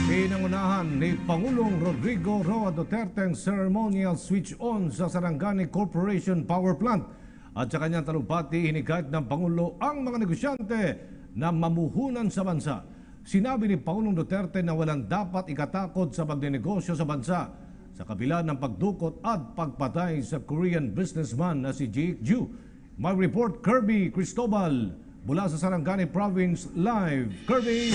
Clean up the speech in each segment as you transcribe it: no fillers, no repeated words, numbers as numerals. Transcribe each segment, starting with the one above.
Pinangunahan ni Pangulong Rodrigo Roa Duterte ang ceremonial switch-on sa Sarangani Corporation Power Plant. At sa kanyang talumpati, hinikayat ng Pangulo ang mga negosyante na mamuhunan sa bansa. Sinabi ni Pangulong Duterte na walang dapat ikatakot sa pagnenegosyo sa bansa sa kabila ng pagdukot at pagpatay sa Korean businessman na si Jake Ju. May report Kirby Cristobal mula sa Sarangani Province Live. Kirby!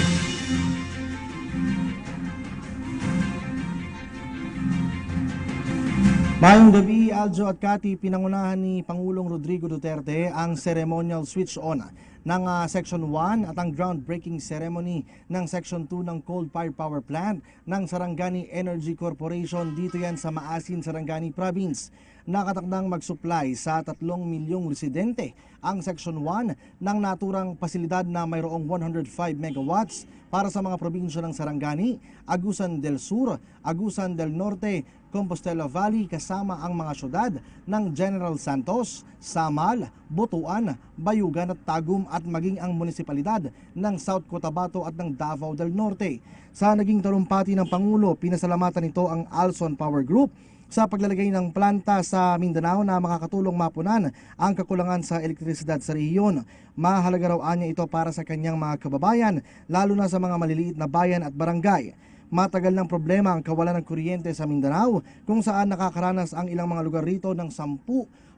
Mayong gabi, Aljo at Cathy, pinangunahan ni Pangulong Rodrigo Duterte ang ceremonial switch-on ng Section 1 at ang groundbreaking ceremony ng Section 2 ng coal-fired power plant ng Sarangani Energy Corporation. Dito yan sa Maasin, Sarangani Province. Nakatakdang mag-supply sa 3 milyong residente ang Section 1 ng naturang pasilidad na mayroong 105 megawatts para sa mga probinsya ng Sarangani, Agusan del Sur, Agusan del Norte, Compostela Valley kasama ang mga syudad ng General Santos, Samal, Butuan, Bayugan at Tagum at maging ang munisipalidad ng South Cotabato at ng Davao del Norte. Sa naging talumpati ng Pangulo, pinasalamatan nito ang Alson Power Group sa paglalagay ng planta sa Mindanao na makakatulong mapunan ang kakulangan sa elektrisidad sa rehiyon. Mahalaga raw niya ito para sa kanyang mga kababayan, lalo na sa mga maliliit na bayan at barangay. Matagal ng problema ang kawalan ng kuryente sa Mindanao kung saan nakakaranas ang ilang mga lugar rito ng 10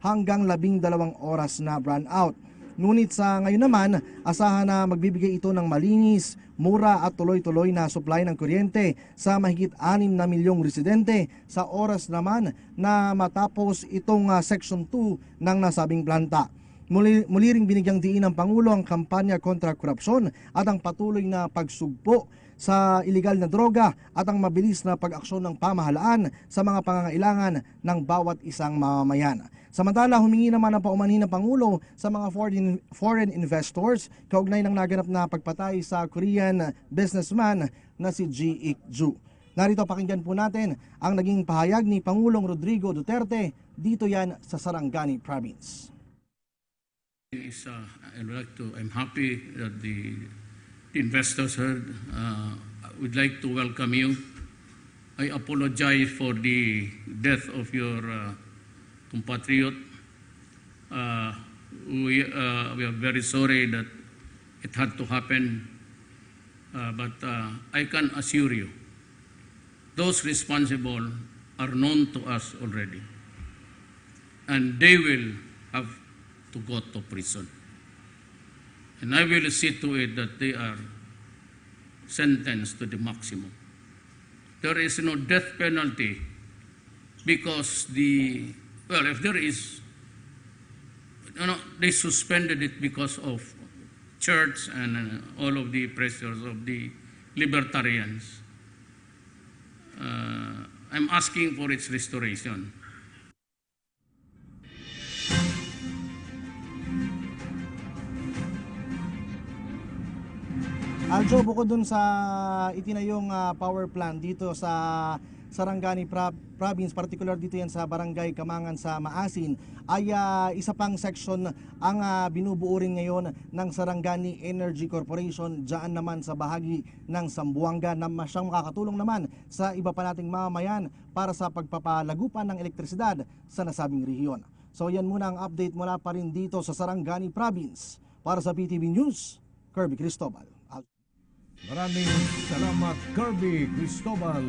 hanggang 12 oras na brownout. Ngunit sa ngayon naman, asahan na magbibigay ito ng malinis, mura at tuloy-tuloy na supply ng kuryente sa mahigit 6 na milyong residente sa oras naman na matapos itong Section 2 ng nasabing planta. Muli ring binigyang diin ng Pangulo ang kampanya kontra korupsyon at ang patuloy na pagsugpo sa iligal na droga at ang mabilis na pag-aksyon ng pamahalaan sa mga pangangailangan ng bawat isang mamamayan. Samantala, humingi naman ang paumanhin ng Pangulo sa mga foreign investors kaugnay ng naganap na pagpatay sa Korean businessman na si Jake Ju. Narito pakinggan po natin ang naging pahayag ni Pangulong Rodrigo Duterte dito yan sa Sarangani Province. I'm happy that the investors heard. I would like to welcome you. I apologize for the death of your compatriot. We are very sorry that it had to happen, but I can assure you, those responsible are known to us already, and they will have to go to prison. And I will see to it that they are sentenced to the maximum. There is no death penalty because if there is, they suspended it because of church and all of the pressures of the libertarians. I'm asking for its restoration. Aljo, bukod dun sa itinayong power plant dito sa Sarangani Province, particular dito yan sa Barangay Kamangan sa Maasin, ay isa pang section ang binubuo rin ngayon ng Sarangani Energy Corporation dyan naman sa bahagi ng Zamboanga na siyang makakatulong naman sa iba pa nating mamamayan para sa pagpapalagupan ng elektrisidad sa nasabing rehiyon. So yan muna ang update mula pa rin dito sa Sarangani Province. Para sa PTV News, Kirby Cristobal. Maraming salamat, Kirby Cristobal.